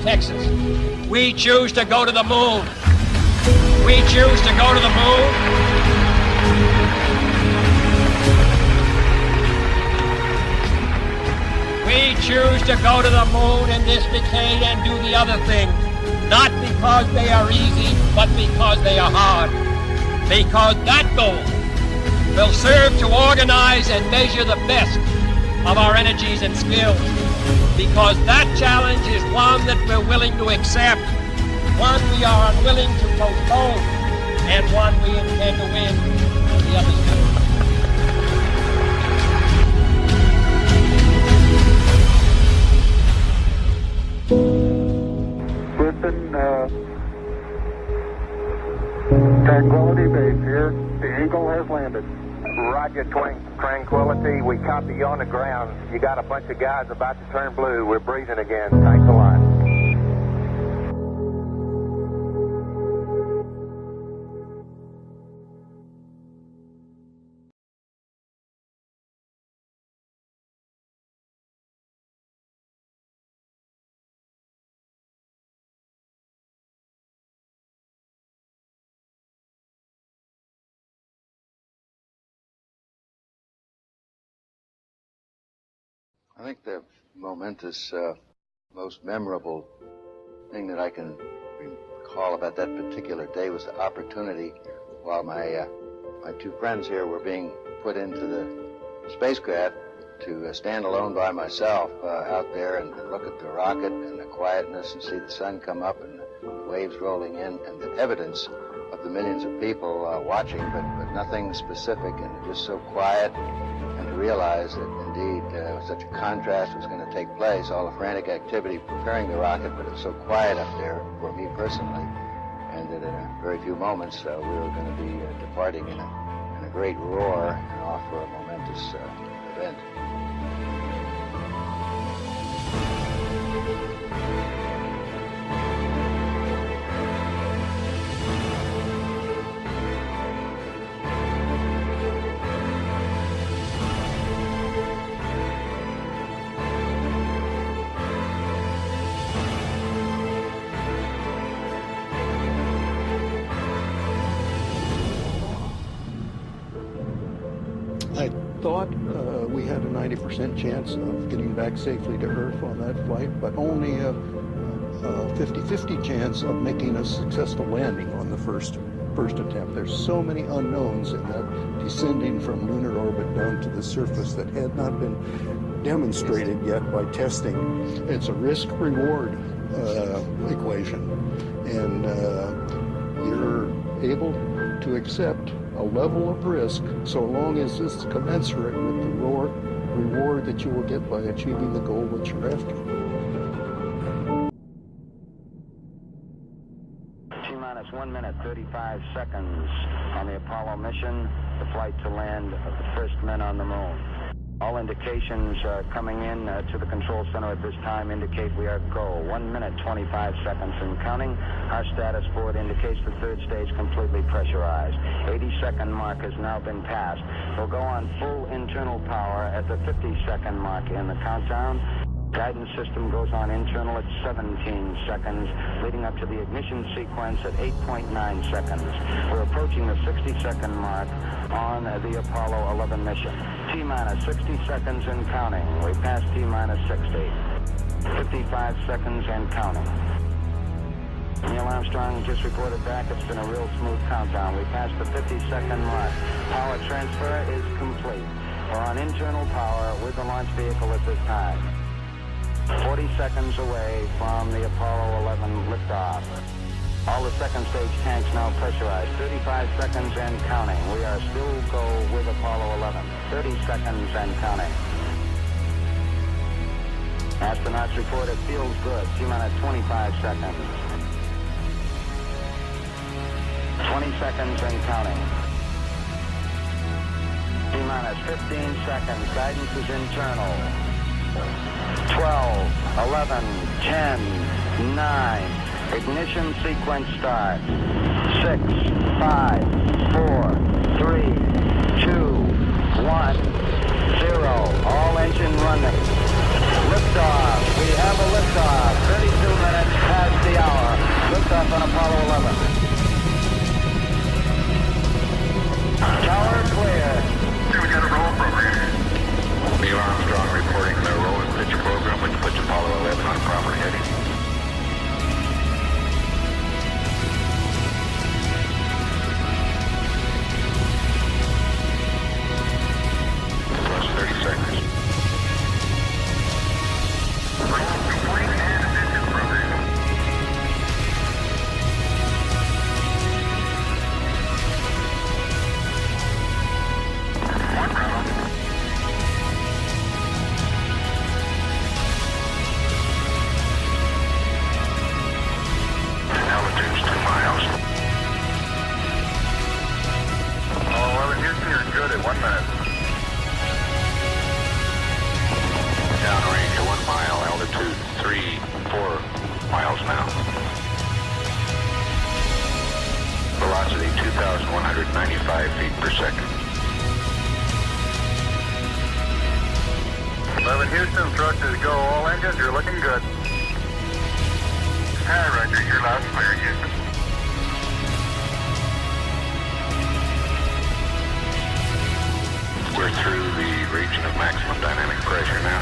Texas. We choose to go to the moon. We choose to go to the moon. We choose to go to the moon in this decade and do the other things, not because they are easy, but because they are hard. Because that goal will serve to organize and measure the best of our energies and skills. Because that challenge is one that we're willing to accept, one we are unwilling to postpone, and one we intend to win on the other side. Listen, Tranquility Base here. The Eagle has landed. Roger, Tranquility. We copy you on the ground. You got a bunch of guys about to turn blue. We're breathing again. Thanks a lot. I think the momentous, most memorable thing that I can recall about that particular day was the opportunity while my two friends here were being put into the spacecraft to stand alone by myself out there and look at the rocket and the quietness and see the sun come up and the waves rolling in and the evidence of the millions of people watching, but nothing specific and just so quiet. And to realize that indeed such a contrast was going to take place, all the frantic activity preparing the rocket, but it was so quiet up there for me personally, and that in a very few moments we were going to be departing in a great roar and off for a momentous event. I thought we had a 90% chance of getting back safely to Earth on that flight, but only a 50-50 chance of making a successful landing on the first attempt. There's so many unknowns in that descending from lunar orbit down to the surface that had not been demonstrated yet by testing. It's a risk-reward equation, and you're able to accept a level of risk so long as it's commensurate with the reward that you will get by achieving the goal that you're after. T-minus 1 minute, 35 seconds on the Apollo mission, the flight to land of the first men on the moon. All indications coming in to the control center at this time indicate we are go. 1 minute, 25 seconds and counting. Our status board indicates the third stage completely pressurized. 80-second mark has now been passed. We'll go on full internal power at the 50-second mark in the countdown. Guidance system goes on internal at 17 seconds, leading up to the ignition sequence at 8.9 seconds. We're approaching the 60-second mark on the Apollo 11 mission. T-minus 60 seconds and counting. We passed T-minus 60. 55 seconds and counting. Neil Armstrong just reported back. It's been a real smooth countdown. We passed the 50-second mark. Power transfer is complete. We're on internal power with the launch vehicle at this time. 40 seconds away from the Apollo 11 liftoff. All the second stage tanks now pressurized. 35 seconds and counting. We are still go with Apollo 11. 30 seconds and counting. Astronauts report it feels good. T-minus 25 seconds. 20 seconds and counting. T-minus 15 seconds. Guidance is internal. 12, 11, 10, 9. Ignition sequence starts. 6, 5, 4, 3, 2, 1, 0. All engine running. Liftoff. We have a liftoff. 32 minutes past the hour. Liftoff on Apollo 11. Tower clear. We got a roll program. Neil Armstrong reporting the roll and pitch program, which puts Apollo 11 on proper heading. Plus 30 seconds. Roll complete and ignition provision. One round. Altitude's 2 miles. Apollo 11 Houston, you're good at 1 minute. Downrange 1 mile, altitude 4 miles now. Velocity 2,195 feet per second. 11 Houston, thrust is go. All engines, you're looking good. Hi, Roger. You're loud and clear, Houston. We're through the region of maximum dynamic pressure now.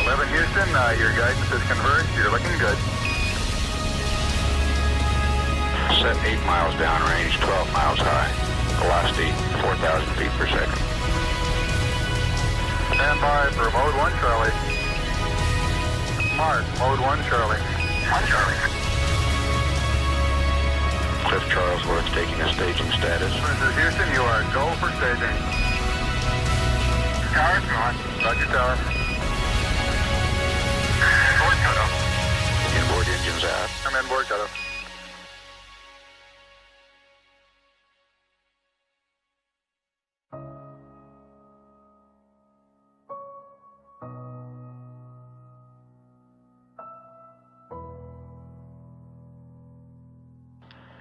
11 Houston, your guidance is converged. You're looking good. Set 8 miles downrange, 12 miles high. Velocity 4,000 feet per second. Stand by for mode 1, Charlie. Mark, mode 1, Charlie. 1, Charlie. Cliff Charlesworth taking a staging status. This is Houston, you are go for staging. Tower's gone. Roger, tower. Board cutoff. Inboard engines out. I'm in board cutoff.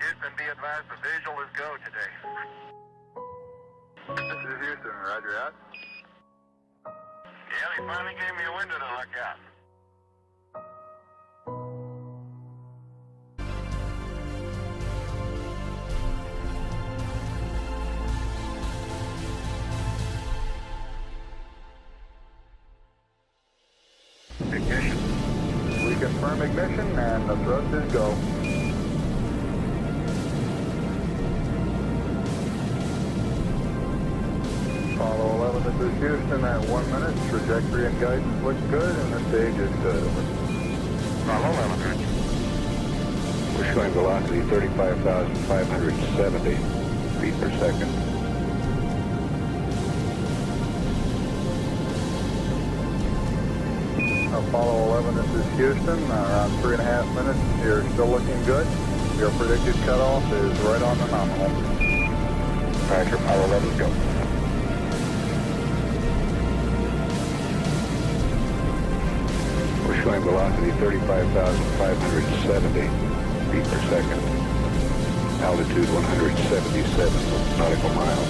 Houston, be advised the visual is go today. This is Houston, roger out. Yeah, they finally gave me a window to look at. Ignition. We confirm ignition and the thrust is go. Apollo 11, this is Houston at 1 minute. Trajectory and guidance looks good and the stage is good. Apollo 11, We're showing velocity 35,570 feet per second. Apollo 11, this is Houston. Around 3.5 minutes. You're still looking good. Your predicted cutoff is right on the nominal. Roger, Apollo 11, go. We're showing velocity 35,570 feet per second. Altitude 177 nautical miles.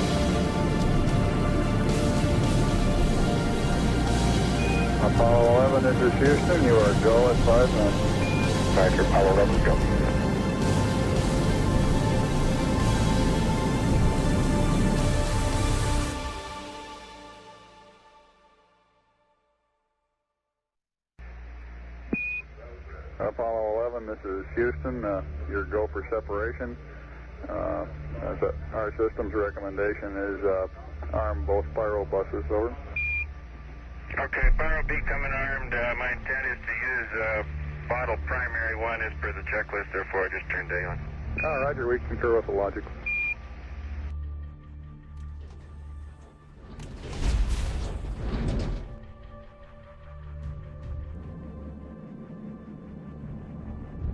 Apollo 11, this is Houston. You are go at 5 minutes. Roger, Apollo 11, go. Apollo 11, this is Houston. Your go for separation. Our system's recommendation is arm both pyro buses, over. Okay, Pyro B coming armed. My intent is to use bottle primary 1 as per the checklist, therefore I just turned day on. Roger, we concur with the logic.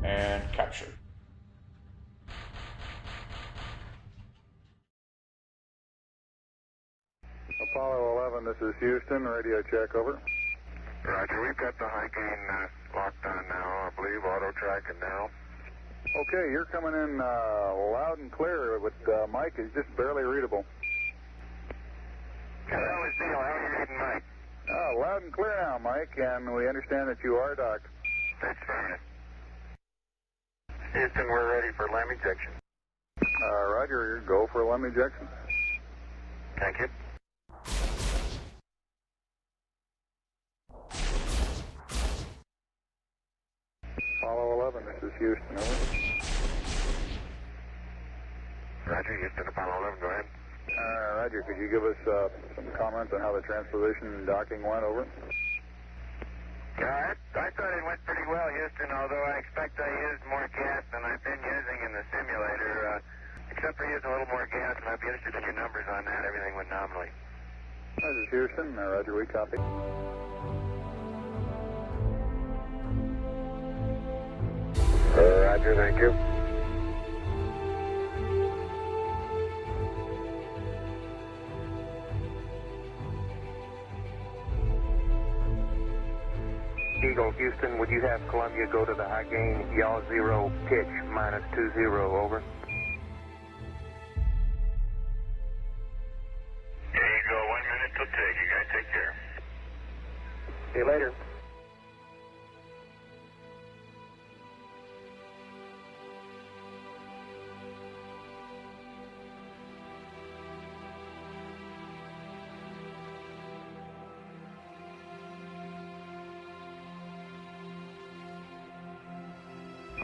And capture. Apollo 11, this is Houston. Radio check, over. Roger, we've got the high gain locked on now, I believe, auto track and now. Okay, you're coming in loud and clear, but mic is just barely readable. Well, let's see how you're reading Mike. Loud and clear now, Mike, and we understand that you are docked. That's fine. Houston, we're ready for LEM ejection. Roger, go for LEM ejection. Thank you. Apollo11, this is Houston, over. Roger, Houston, Apollo11, go ahead. Roger, could you give us some comments on how the transposition and docking went, over? I thought it went pretty well, Houston, although I expect I used more gas than I've been using in the simulator. Except for using a little more gas, and I'd be interested in your numbers on that. Everything went nominally. This is Houston. Roger, we copy. Roger, thank you. Eagle, Houston, would you have Columbia go to the high gain, yaw 0, pitch -20, over? There you go, 1 minute till take. You guys take care. See you later.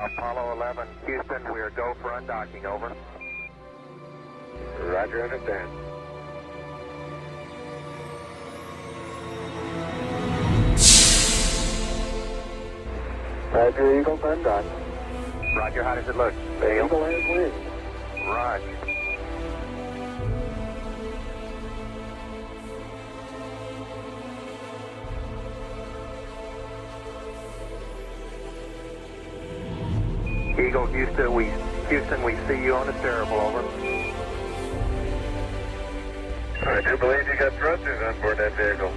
Apollo11, Houston, we are go for undocking, over. Roger, understand. Roger, Eagle, undock. Roger, how does it look? The Eagle has wind. Roger. Eagle, Houston, we see you on the steerable, over. I do believe you got thrusters on board that vehicle.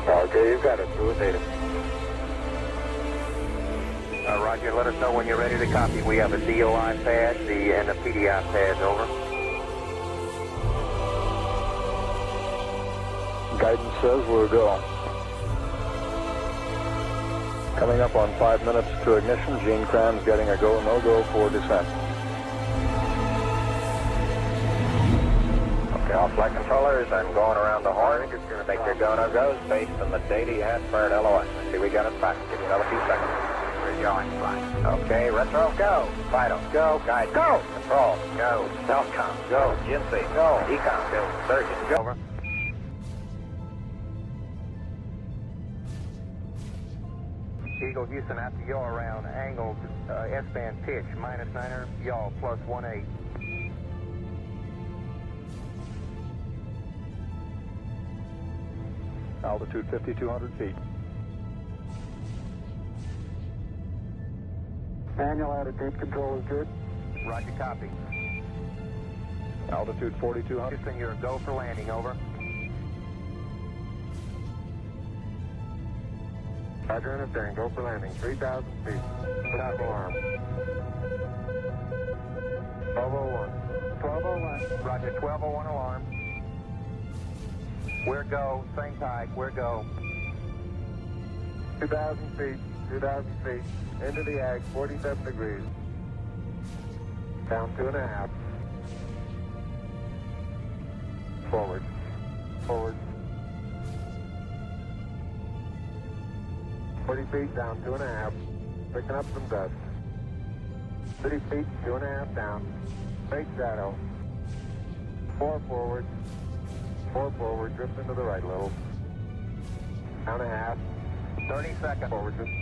Okay, you've got it. Do it, data. Roger, let us know when you're ready to copy. We have a DOI pad and a PDI pad, over. Guidance says we're go. Coming up on 5 minutes to ignition. Gene Kranz getting a go, no-go for descent. Okay, all flight controllers, I'm going around the horn. It's going to make your go, no-goes based on the data you had for an LOS. See, we got it back. Give you another few seconds. We're going, fine. Okay, retro, go. Vital, go. Guide, go. Control, go. Telcom, go. GNC, go. Ecom, go. Surgeon, go. Over. Eagle, Houston, after yaw around, angled S-band pitch, -9er, yaw, +18. Altitude 5,200 feet. Manual attitude control is good. Roger, copy. Altitude 4,200. Houston, you're a go for landing, over. Roger, understand. Go for landing. 3,000 feet. Top alarm. 1201. 1201. Roger, 1201 alarm. We're go. Same type. We're go. 2,000 feet. 2,000 feet. Into the ag. 47 degrees. Down 2.5. Forward. Forward. 40 feet down, 2.5. Picking up some dust. 30 feet, 2.5 down. Straight shadow. 4 forward. 4 forward, drift into the right a little. Down 1/2. 30 seconds. Forward drift.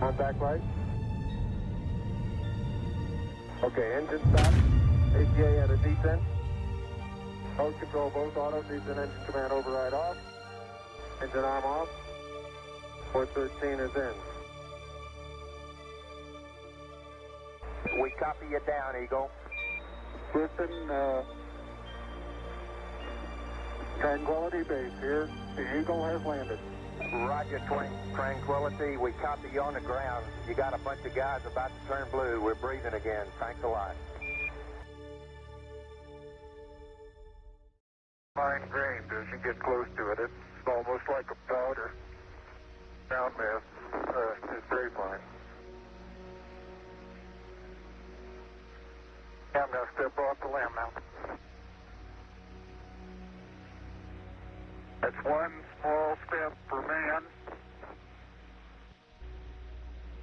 Contact light. Okay, engine stop. ATA at a descent. Mode control both auto, descent engine command override off. Engine arm off. 413 is in. We copy you down, Eagle. Houston, Tranquility Base here. The Eagle has landed. Roger, Tranquility. We copy you on the ground. You got a bunch of guys about to turn blue. We're breathing again. Thanks a lot. fine-grained as you get close to it. It's almost like a powder. Ground mass is very fine. I'm going to step off the limb now. That's one small step for man,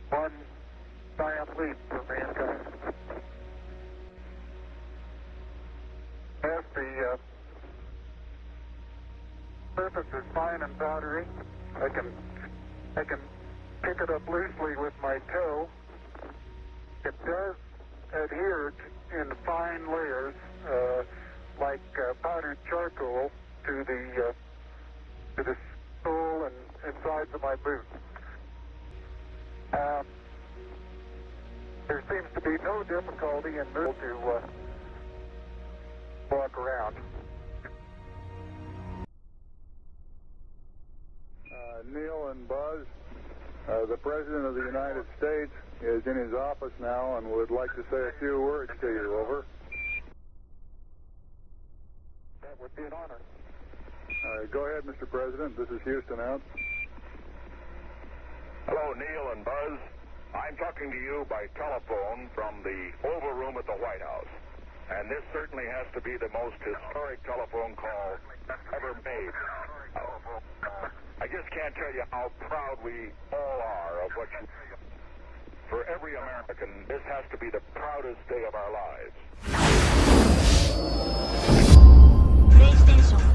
one giant leap for mankind. As the surface is fine and powdery, I can pick it up loosely with my toe. It does adhere in fine layers, like powdered charcoal, to the sole and sides of my boot. There seems to be no difficulty in moving to walk around. Neil and Buzz, the President of the United States is in his office now and would like to say a few words to you. Over. That would be an honor. Go ahead, Mr. President. This is Houston out. Hello, Neil and Buzz. I'm talking to you by telephone from the Oval Room at the White House. And this certainly has to be the most historic telephone call ever made. I just can't tell you how proud we all are of what you... For every American, this has to be the proudest day of our lives. PlayStation